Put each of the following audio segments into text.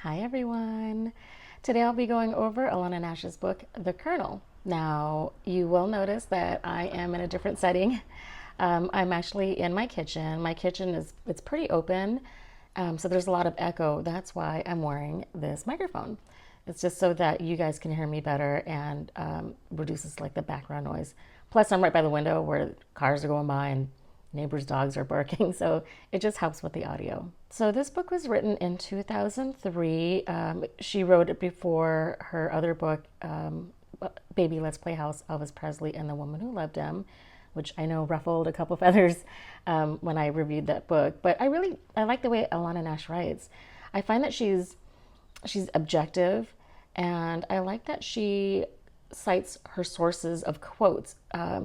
Hi everyone. Today I'll be going over Alanna Nash's book, The Colonel. Now, you will notice that I am in a different setting. I'm actually in my kitchen. My kitchen it's pretty open, so there's a lot of echo. That's why I'm wearing this microphone. It's just so that you guys can hear me better and reduces like the background noise. Plus, I'm right by the window where cars are going by and neighbors' dogs are barking, so it just helps with the audio. So this book was written in 2003. She wrote it before her other book, Baby Let's Play House, Elvis Presley and the Woman Who Loved Him, which I know ruffled a couple feathers when I reviewed that book. But I like the way Alanna Nash writes. I find that she's objective, and I like that she cites her sources of quotes.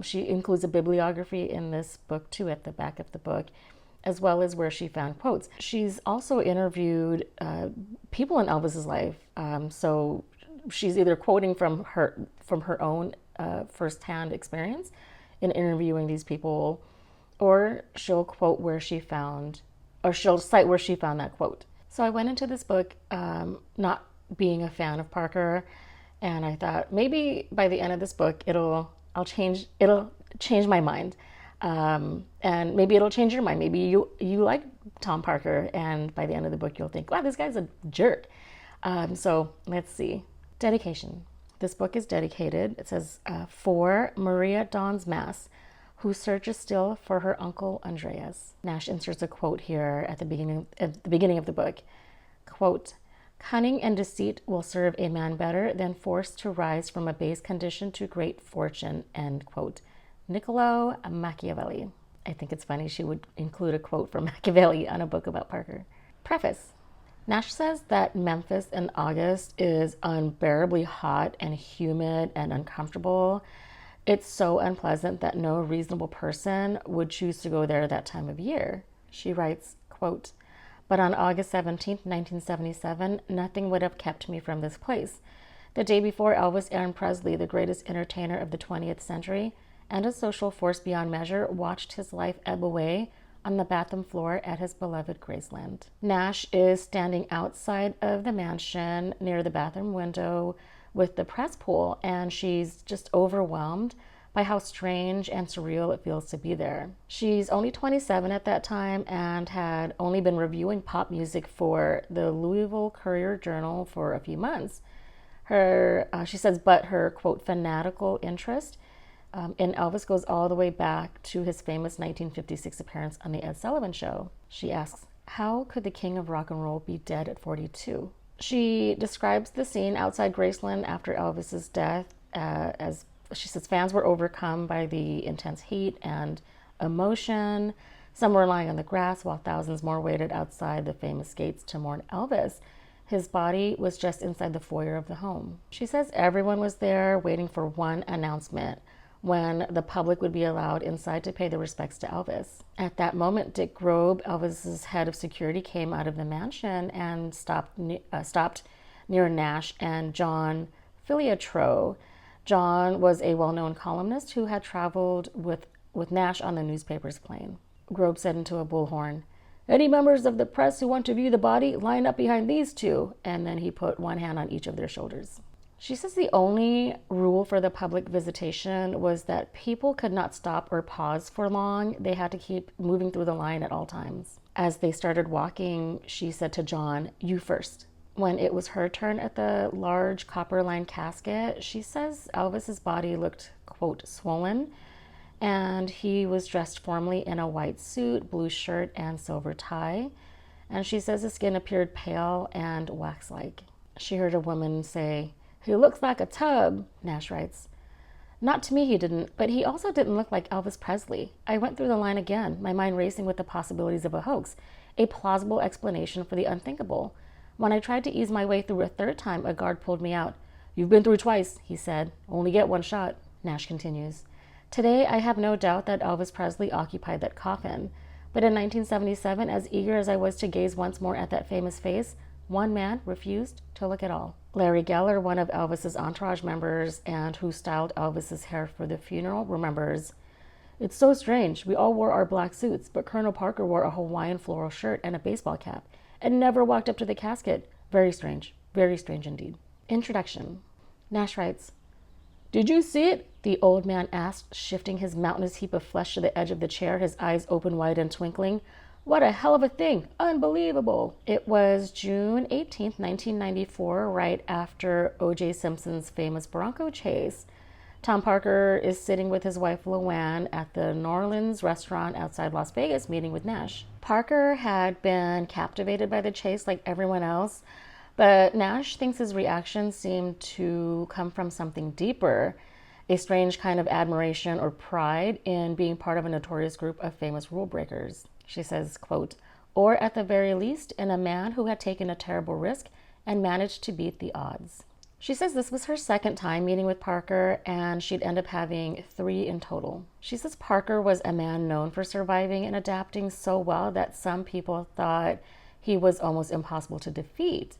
She includes a bibliography in this book too at the back of the book, as well as where she found quotes. She's also interviewed people in Elvis's life, so she's either quoting from her own firsthand experience in interviewing these people, or she'll quote where she found, or she'll cite where she found that quote. So I went into this book not being a fan of Parker, and I thought maybe by the end of this book it'll change my mind, and maybe it'll change your mind. Maybe you like Tom Parker, and by the end of the book you'll think, wow, this guy's a jerk. So let's see. Dedication. This book is dedicated, it says, for Maria Dawn's Mass, who searches still for her uncle Andreas. Nash inserts a quote here at the beginning of the book. Quote, cunning and deceit will serve a man better than force to rise from a base condition to great fortune, end quote. Niccolo Machiavelli. I think it's funny she would include a quote from Machiavelli on a book about Parker. Preface. Nash says that Memphis in August is unbearably hot and humid and uncomfortable. It's so unpleasant that no reasonable person would choose to go there that time of year. She writes, quote, but on August 17th, 1977, nothing would have kept me from this place. The day before, Elvis Aaron Presley, the greatest entertainer of the 20th century and a social force beyond measure, watched his life ebb away on the bathroom floor at his beloved Graceland. Nash is standing outside of the mansion near the bathroom window with the press pool, and she's just overwhelmed by how strange and surreal it feels to be there. She's only 27 at that time and had only been reviewing pop music for the Louisville Courier-Journal for a few months. She says, but her, quote, fanatical interest in Elvis goes all the way back to his famous 1956 appearance on The Ed Sullivan Show. She asks, how could the king of rock and roll be dead at 42? She describes the scene outside Graceland after Elvis's death as she says fans were overcome by the intense heat and emotion. Some were lying on the grass while thousands more waited outside the famous gates to mourn Elvis. His body was just inside the foyer of the home. She says everyone was there waiting for one announcement, when the public would be allowed inside to pay their respects to Elvis. At that moment, Dick Grobe, Elvis's head of security, came out of the mansion and stopped near Nash and John Filiatro. John was a well-known columnist who had traveled with Nash on the newspaper's plane. Grobe said into a bullhorn, any members of the press who want to view the body, line up behind these two. And then he put one hand on each of their shoulders. She says the only rule for the public visitation was that people could not stop or pause for long. They had to keep moving through the line at all times. As they started walking, she said to John, you first. When it was her turn at the large copper-lined casket, she says Elvis's body looked, quote, swollen, and he was dressed formally in a white suit, blue shirt, and silver tie. And she says his skin appeared pale and wax-like. She heard a woman say, he looks like a tub, Nash writes. Not to me he didn't, but he also didn't look like Elvis Presley. I went through the line again, my mind racing with the possibilities of a hoax, a plausible explanation for the unthinkable. When I tried to ease my way through a third time, a guard pulled me out. You've been through twice, he said. Only get one shot. Nash continues. Today, I have no doubt that Elvis Presley occupied that coffin. But in 1977, as eager as I was to gaze once more at that famous face, one man refused to look at all. Larry Geller, one of Elvis's entourage members and who styled Elvis's hair for the funeral, remembers, it's so strange. We all wore our black suits, but Colonel Parker wore a Hawaiian floral shirt and a baseball cap and never walked up to the casket. very strange indeed. Introduction. Nash writes, "Did you see it?" the old man asked, shifting his mountainous heap of flesh to the edge of the chair, his eyes open wide and twinkling. "What a hell of a thing! Unbelievable!" It was June 18th, 1994, right after O.J. Simpson's famous Bronco chase. Tom Parker is sitting with his wife Luann at the New Orleans restaurant outside Las Vegas meeting with Nash. Parker had been captivated by the chase like everyone else, but Nash thinks his reaction seemed to come from something deeper, a strange kind of admiration or pride in being part of a notorious group of famous rule breakers. She says, quote, "or at the very least in a man who had taken a terrible risk and managed to beat the odds." She says this was her second time meeting with Parker, and she'd end up having 3 in total. She says Parker was a man known for surviving and adapting so well that some people thought he was almost impossible to defeat.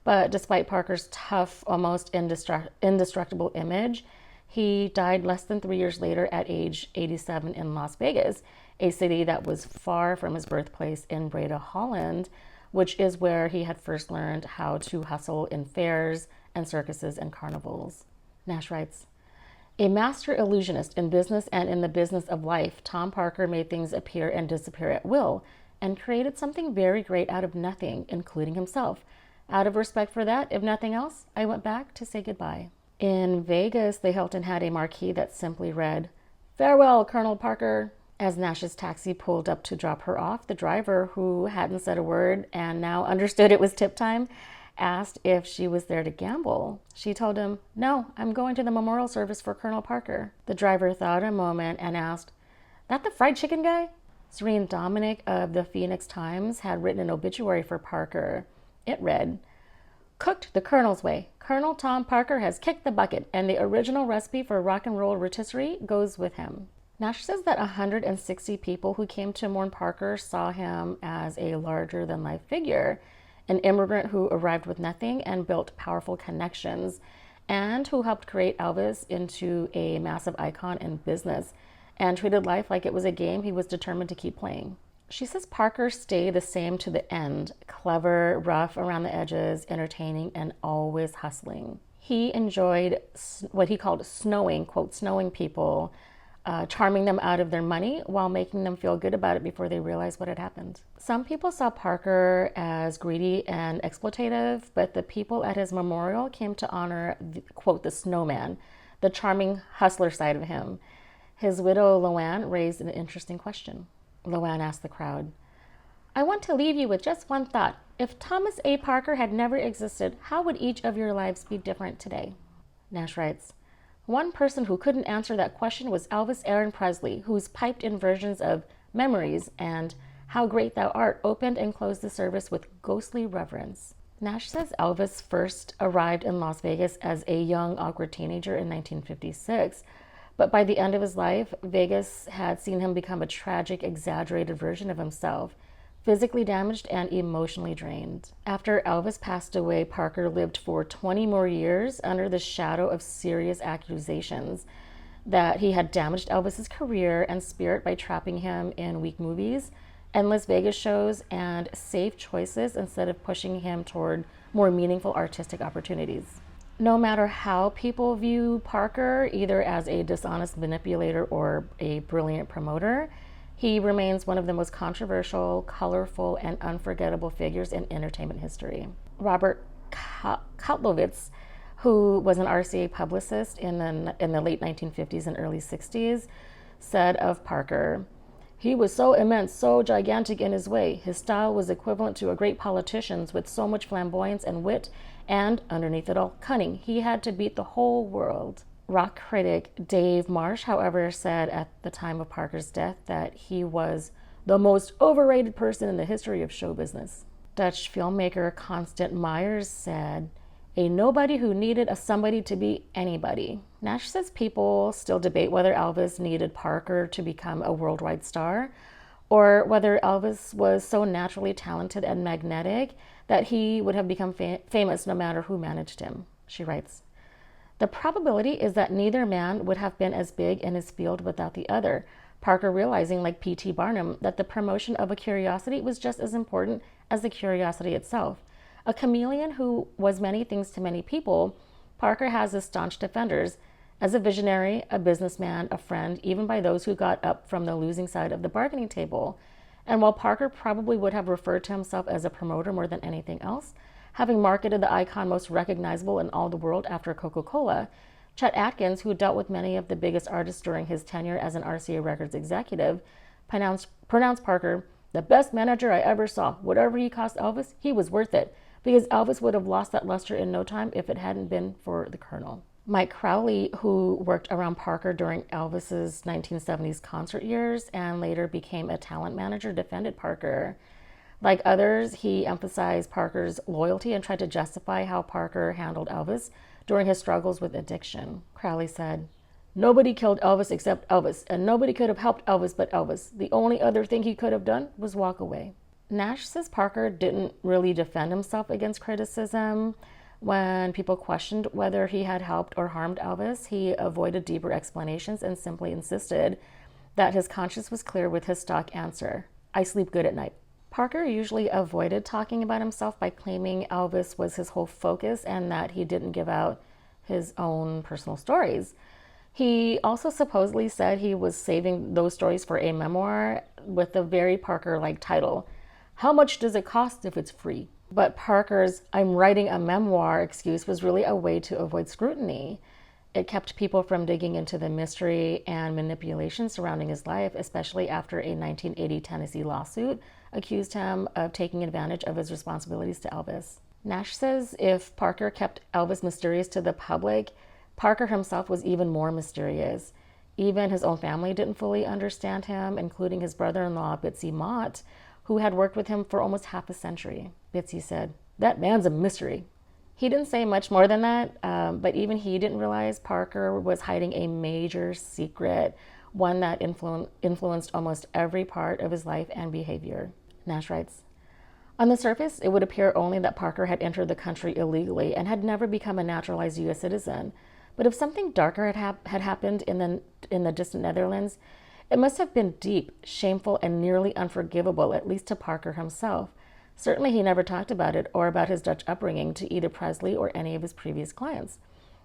But despite Parker's tough, almost indestructible image, he died less than 3 years later at age 87 in Las Vegas, a city that was far from his birthplace in Breda, Holland, which is where he had first learned how to hustle in fairs and circuses and carnivals. Nash writes, "A master illusionist in business and in the business of life, Tom Parker made things appear and disappear at will and created something very great out of nothing, including himself. Out of respect for that, if nothing else, I went back to say goodbye." In Vegas, the Hilton had a marquee that simply read, "Farewell, Colonel Parker." As Nash's taxi pulled up to drop her off, the driver, who hadn't said a word and now understood it was tip time, asked if she was there to gamble. She told him, "No, I'm going to the memorial service for Colonel Parker." The driver thought a moment and asked, "That the fried chicken guy?" Serene Dominic of the Phoenix Times had written an obituary for Parker. It read, "Cooked the Colonel's way. Colonel Tom Parker has kicked the bucket, and the original recipe for rock and roll rotisserie goes with him." Nash says that 160 people who came to mourn Parker saw him as a larger-than-life figure, an immigrant who arrived with nothing and built powerful connections, and who helped create Elvis into a massive icon in business, and treated life like it was a game he was determined to keep playing. She says Parker stayed the same to the end, clever, rough around the edges, entertaining, and always hustling. He enjoyed what he called snowing, quote, snowing people, charming them out of their money while making them feel good about it before they realized what had happened. Some people saw Parker as greedy and exploitative, but the people at his memorial came to honor, quote, the snowman, the charming hustler side of him. His widow, Luann, raised an interesting question. Luann asked the crowd, "I want to leave you with just one thought. If Thomas A. Parker had never existed, how would each of your lives be different today?" Nash writes, "One person who couldn't answer that question was Elvis Aaron Presley, whose piped-in versions of Memories and How Great Thou Art opened and closed the service with ghostly reverence." Nash says Elvis first arrived in Las Vegas as a young, awkward teenager in 1956, but by the end of his life, Vegas had seen him become a tragic, exaggerated version of himself, physically damaged and emotionally drained. After Elvis passed away, Parker lived for 20 more years under the shadow of serious accusations that he had damaged Elvis's career and spirit by trapping him in weak movies, endless Vegas shows, and safe choices instead of pushing him toward more meaningful artistic opportunities. No matter how people view Parker, either as a dishonest manipulator or a brilliant promoter, he remains one of the most controversial, colorful, and unforgettable figures in entertainment history. Robert Kotlowitz, who was an RCA publicist in the late 1950s and early 60s, said of Parker, "He was so immense, so gigantic in his way. His style was equivalent to a great politician's, with so much flamboyance and wit, and, underneath it all, cunning. He had to beat the whole world." Rock critic Dave Marsh, however, said at the time of Parker's death that he was the most overrated person in the history of show business. Dutch filmmaker Constant Myers said, "A nobody who needed a somebody to be anybody." Nash says people still debate whether Elvis needed Parker to become a worldwide star, or whether Elvis was so naturally talented and magnetic that he would have become famous no matter who managed him. She writes, "The probability is that neither man would have been as big in his field without the other, Parker realizing, like P.T. Barnum, that the promotion of a curiosity was just as important as the curiosity itself. A chameleon who was many things to many people, Parker has his staunch defenders as a visionary, a businessman, a friend, even by those who got up from the losing side of the bargaining table. And while Parker probably would have referred to himself as a promoter more than anything else, having marketed the icon most recognizable in all the world after Coca-Cola, Chet Atkins, who dealt with many of the biggest artists during his tenure as an RCA Records executive, pronounced Parker the best manager I ever saw. Whatever he cost Elvis, he was worth it, because Elvis would have lost that luster in no time if it hadn't been for the Colonel. Mike Crowley, who worked around Parker during Elvis's 1970s concert years and later became a talent manager, defended Parker. Like others, he emphasized Parker's loyalty and tried to justify how Parker handled Elvis during his struggles with addiction. Crowley said, "Nobody killed Elvis except Elvis, and nobody could have helped Elvis but Elvis. The only other thing he could have done was walk away." Nash says Parker didn't really defend himself against criticism. When people questioned whether he had helped or harmed Elvis, he avoided deeper explanations and simply insisted that his conscience was clear with his stock answer, "I sleep good at night." Parker usually avoided talking about himself by claiming Elvis was his whole focus and that he didn't give out his own personal stories. He also supposedly said he was saving those stories for a memoir with a very Parker-like title, "How much does it cost if it's free?" But Parker's "I'm writing a memoir" excuse was really a way to avoid scrutiny. It kept people from digging into the mystery and manipulation surrounding his life, especially after a 1980 Tennessee lawsuit accused him of taking advantage of his responsibilities to Elvis. Nash says if Parker kept Elvis mysterious to the public, Parker himself was even more mysterious. Even his own family didn't fully understand him, including his brother-in-law, Bitsy Mott, who had worked with him for almost half a century. Bitsy said, "That man's a mystery." He didn't say much more than that, but even he didn't realize Parker was hiding a major secret, one that influenced almost every part of his life and behavior. Nash writes, "On the surface, it would appear only that Parker had entered the country illegally and had never become a naturalized U.S. citizen. But if something darker had happened in the distant Netherlands, it must have been deep, shameful, and nearly unforgivable, at least to Parker himself. Certainly he never talked about it or about his Dutch upbringing to either Presley or any of his previous clients.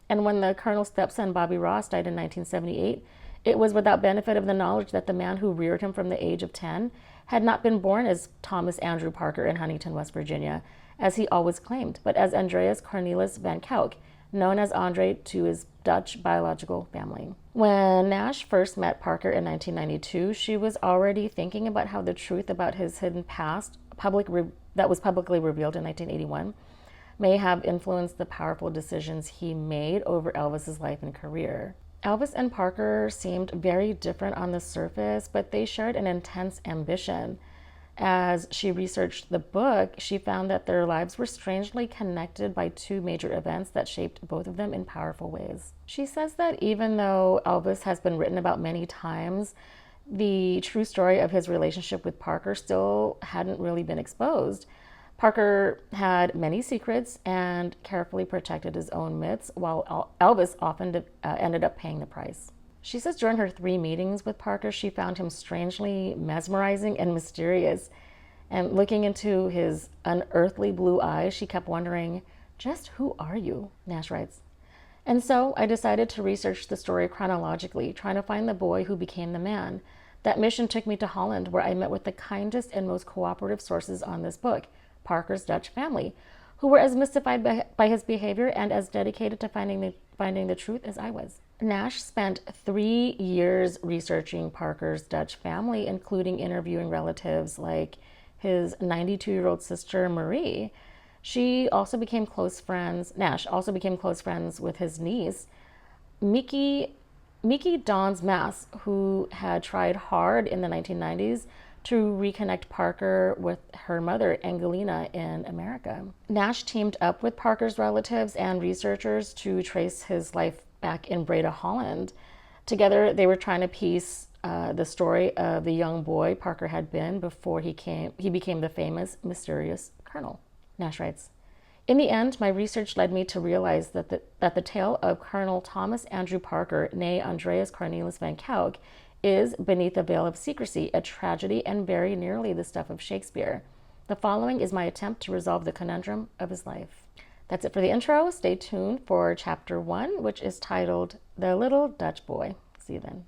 And when the Colonel's stepson, Bobby Ross, died in 1978, it was without benefit of the knowledge that the man who reared him from the age of 10 had not been born as Thomas Andrew Parker in Huntington, West Virginia, as he always claimed, but as Andreas Cornelis van Kalk, known as Andre to his Dutch biological family." When Nash first met Parker in 1992, she was already thinking about how the truth about his hidden past, that was publicly revealed in 1981, may have influenced the powerful decisions he made over Elvis's life and career. Elvis and Parker seemed very different on the surface, but they shared an intense ambition. As she researched the book, she found that their lives were strangely connected by two major events that shaped both of them in powerful ways. She says that even though Elvis has been written about many times, the true story of his relationship with Parker still hadn't really been exposed. Parker had many secrets and carefully protected his own myths, while Elvis often ended up paying the price. She says during her 3 meetings with Parker, she found him strangely mesmerizing and mysterious. And looking into his unearthly blue eyes, she kept wondering, "Just who are you?" Nash writes. "And so I decided to research the story chronologically, trying to find the boy who became the man. That mission took me to Holland, where I met with the kindest and most cooperative sources on this book, Parker's Dutch family, who were as mystified by his behavior and as dedicated to finding the truth as I was." Nash spent 3 years researching Parker's Dutch family, including interviewing relatives like his 92-year-old sister, Marie. Nash also became close friends with his niece, Mieke Dons Maas, who had tried hard in the 1990s to reconnect Parker with her mother, Angelina, in America. Nash teamed up with Parker's relatives and researchers to trace his life back in Breda, Holland. Together, they were trying to piece the story of the young boy Parker had been before he became the famous, mysterious Colonel. Nash writes, "In the end, my research led me to realize that the tale of Colonel Thomas Andrew Parker, née Andreas Cornelis van Kalk, is, beneath a veil of secrecy, a tragedy and very nearly the stuff of Shakespeare. The following is my attempt to resolve the conundrum of his life. That's it for the intro. Stay tuned for chapter 1, which is titled The Little Dutch Boy. See you then.